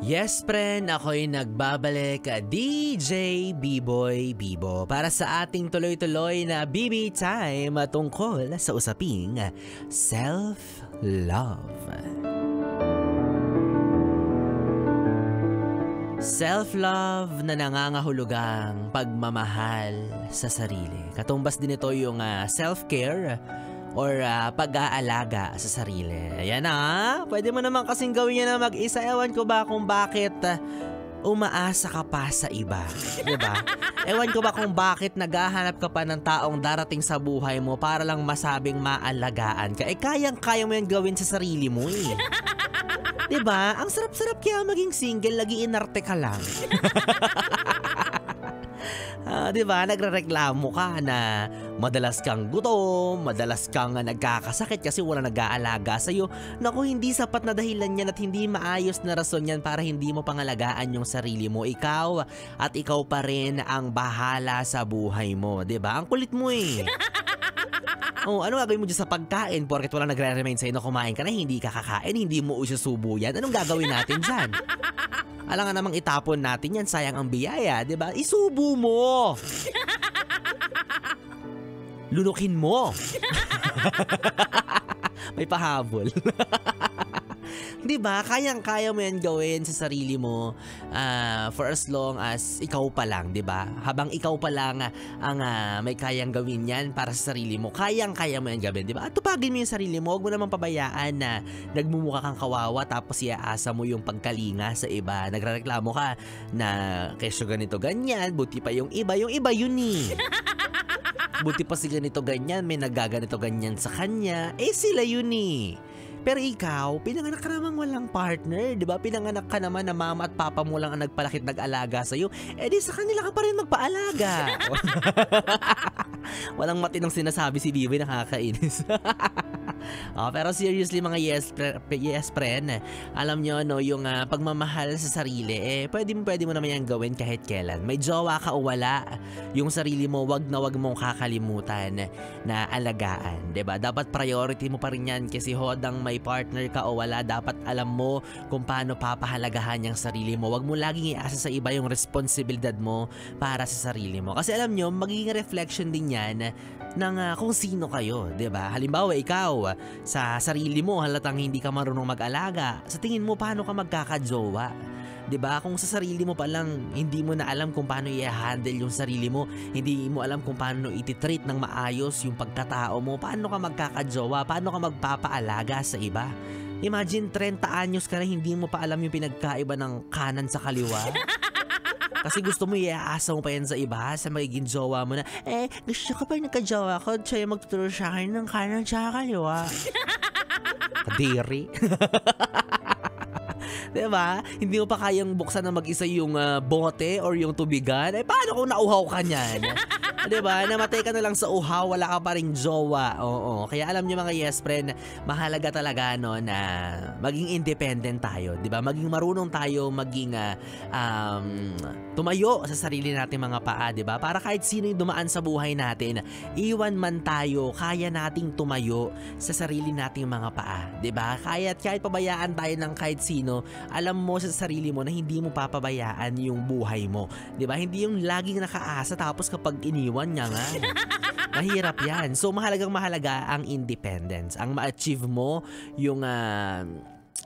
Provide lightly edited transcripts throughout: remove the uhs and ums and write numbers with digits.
Yes, friend, ako'y nagbabalik, DJ B-Boy Bibo, para sa ating tuloy-tuloy na BB Time tungkol sa usaping self-love. Self-love na nangangahulugang pagmamahal sa sarili. Katumbas din ito yung self-care or pag-aalaga sa sarili. Ayan pwede mo naman kasing gawin yan na mag-isa. Ewan ko ba kung bakit umaasa ka pa sa iba, diba? Ewan ko ba kung bakit naghahanap ka pa ng taong darating sa buhay mo para lang masabing maalagaan ka. Kayang-kaya mo yan gawin sa sarili mo Diba? Ang sarap-sarap kaya maging single, lagi inarte ka lang. Diba? Nagrereklamo ka na madalas kang gutom, madalas kang nagkakasakit kasi wala nag-aalaga sa'yo. Naku, hindi sapat na dahilan yan at hindi maayos na rason yan para hindi mo pangalagaan yung sarili mo. Ikaw at ikaw pa rin ang bahala sa buhay mo. Diba? Ang kulit mo ano gagawin mo dyan sa pagkain? Porket wala nagre-remind sa'yo na kumain ka na hindi ka kakain, hindi mo ususubo yan. Anong gagawin natin dyan? Alangan namang itapon natin yan, sayang ang biyaya, diba? Isubo mo! Lunukin mo! May pahabol. Diba? Kayang-kaya mo yan gawin sa sarili mo for as long as ikaw pa lang, diba? Habang ikaw pa lang ang may kayang gawin yan para sa sarili mo, kayang-kaya mo yan gawin, diba? At tupagin mo yung sarili mo, huwag mo naman pabayaan na nagmumukha kang kawawa tapos iaasa mo yung pagkalinga sa iba. Nagrereklamo ka na kesyo ganito ganyan, buti pa yung iba yun buti pa si ganito ganyan, may nagaganito ganyan sa kanya, sila yun Pero ikaw, pinanganak ka namang walang partner, di ba? Pinanganak ka naman na mama at papa mo lang ang nagpalaki at nag-alaga sa'yo. Di sa kanila ka pa rin magpaalaga. Walang matinong sinasabi si Bibi, nakakainis. Pero seriously mga yes friend, alam nyo yung pagmamahal sa sarili, pwede mo naman yan gawin kahit kailan. May jowa ka o wala, yung sarili mo wag mong kakalimutan na alagaan, diba? Dapat priority mo pa rin yan kasi hodang may partner ka o wala, dapat alam mo kung paano papahalagahan yung sarili mo. Wag mo laging iasa sa iba yung responsibilidad mo para sa sarili mo. Kasi alam nyo, magiging reflection din yan ng kung sino kayo, 'di ba? Halimbawa, ikaw sa sarili mo halatang hindi ka marunong mag-alaga. Sa tingin mo paano ka magkakajowa? 'Di ba? Kung sa sarili mo pa lang hindi mo na alam kung paano i-handle yung sarili mo, hindi mo alam kung paano i-treat ng maayos yung pagkatao mo, paano ka magkakajowa? Paano ka magpapaalaga sa iba? Imagine 30 anyos ka na hindi mo pa alam yung pinagkaiba ng kanan sa kaliwa. Kasi gusto mo iaasa mo pa yan sa iba, sa magiging jowa mo na, gusto ko pa nagka-jowa ko, siya yung magtuturo sa akin ng kanan sa kaliwa. Kadiri. Diba? Hindi mo pa kayang buksan na mag-isa yung bote or yung tubigan. Paano kung nauhaw ka niyan? Diba? Namatay ka na lang sa uhaw, wala ka pa ring jowa. Oo. Kaya alam niyo mga yes friend, mahalaga talaga na maging independent tayo. Diba? Maging marunong tayo, maging tumayo sa sarili natin mga paa. Diba? Para kahit sino yung dumaan sa buhay natin, iwan man tayo, kaya nating tumayo sa sarili nating mga paa. Diba? Kahit pabayaan tayo ng kahit sino, alam mo sa sarili mo na hindi mo papabayaan yung buhay mo. Diba? Hindi yung laging nakaasa tapos kapag iniwan niya nga. Mahirap yan. So mahalaga ang independence. Ang ma-achieve mo yung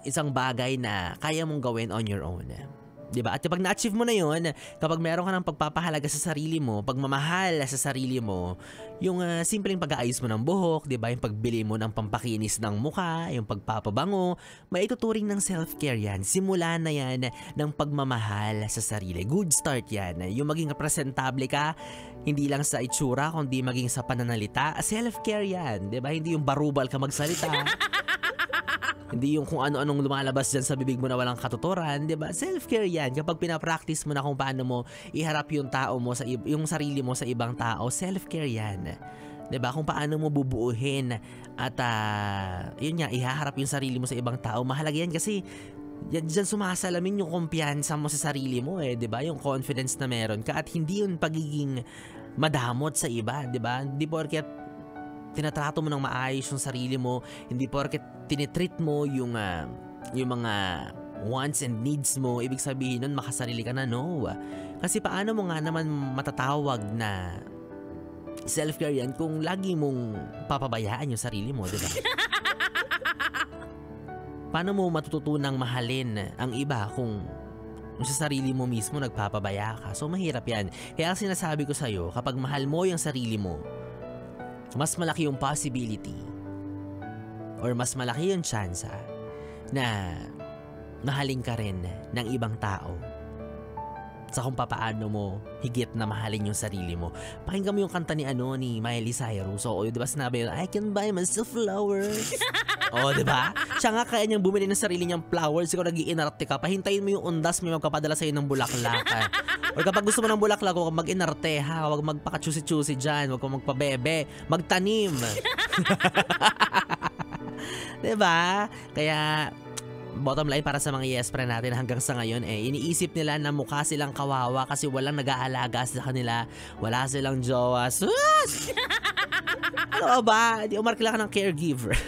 isang bagay na kaya mong gawin on your own. Diba? At kapag na-achieve mo na yun, kapag meron ka ng pagpapahalaga sa sarili mo, pagmamahal sa sarili mo, yung simpleng pag-aayos mo ng buhok, diba? Yung pagbili mo ng pampakinis ng mukha, yung pagpapabango, maituturing ng self-care yan. Simula na yan ng pagmamahal sa sarili. Good start yan. Yung maging presentable ka, hindi lang sa itsura, kundi maging sa pananalita. Self-care yan. Diba? Hindi yung barubal ka magsalita. Hindi yung kung ano-anong lumalabas dyan sa bibig mo na walang katuturan, diba? Self-care yan. Kapag pinapractice mo na kung paano mo iharap yung tao mo, yung sarili mo sa ibang tao, self-care yan. Diba? Kung paano mo bubuuhin at yun nga, ihaharap yung sarili mo sa ibang tao. Mahalaga yan kasi Diyan sumasalamin yung kumpiyansa mo sa sarili mo diba? Yung confidence na meron ka at hindi yung pagiging madamot sa iba, diba? Hindi porket tinatrato mo ng maayos yung sarili mo, hindi porket tinitreat mo yung mga wants and needs mo, ibig sabihin nun makasarili ka na, no? Kasi paano mo nga naman matatawag na self-care yan kung lagi mong papabayaan yung sarili mo, di ba? Paano mo matututunang mahalin ang iba kung sa sarili mo mismo nagpapabaya ka? So mahirap yan. Kaya ang sinasabi ko sa'yo, kapag mahal mo yung sarili mo, mas malaki yung possibility or mas malaki yung chance na mahalin ka rin ng ibang tao sa kung papaano mo higit na mahalin yung sarili mo. Pakinggan mo yung kanta ni Miley Cyrus. So, di ba sinabi yun, I can buy myself flowers. Di ba? Siya nga kaya niyang bumili ng sarili niyang flowers. Ikaw nag-iinarte ka, pahintayin mo yung undas, may magpapadala sa'yo ng bulaklak. Or kapag gusto mo ng bulaklak, huwag mag-inarte ha. Huwag magpaka-chusi-chusi dyan. Huwag kang magpabebe. Magtanim. Diba? Kaya bottom line para sa mga yes friend natin hanggang sa ngayon iniisip nila na mukha silang kawawa kasi walang nag-aalaga sa kanila, wala silang jowa. Sus! Ano ba? Di umar ka ng caregiver.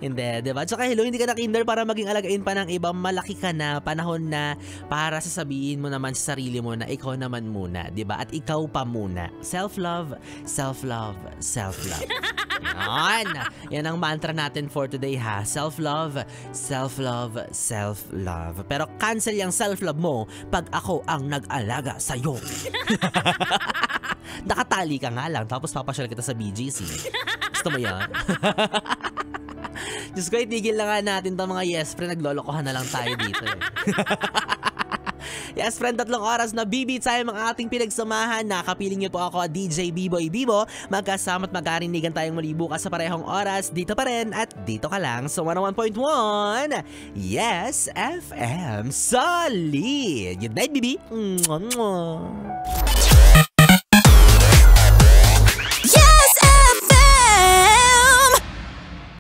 Hindi, diba? Tsaka hello, hindi ka na kinder para maging alagain pa ng iba. Malaki ka na, panahon na para sasabihin mo naman sa sarili mo na ikaw naman muna, diba? At ikaw pa muna. Self-love, self-love, self-love. Yan ang mantra natin for today ha. Self-love, self-love, self-love. Pero cancel yung self-love mo pag ako ang nag-alaga sa'yo. Nakatali ka nga lang tapos papasyal kita sa BGC. Gusto mo yan? Diyos ko, itigil lang nga natin itong mga yes friend. Naglolokohan na lang tayo dito Yes friend, 3 oras na BB time ang ating pinagsamahan. Nakapiling niyo po ako, DJ B-Boy Bibo. Magkasama at magkarinigan tayong muli bukas sa parehong oras. Dito pa rin at dito ka lang sa 101.1 Yes FM Solid. Good night, BB. Mwah, mwah.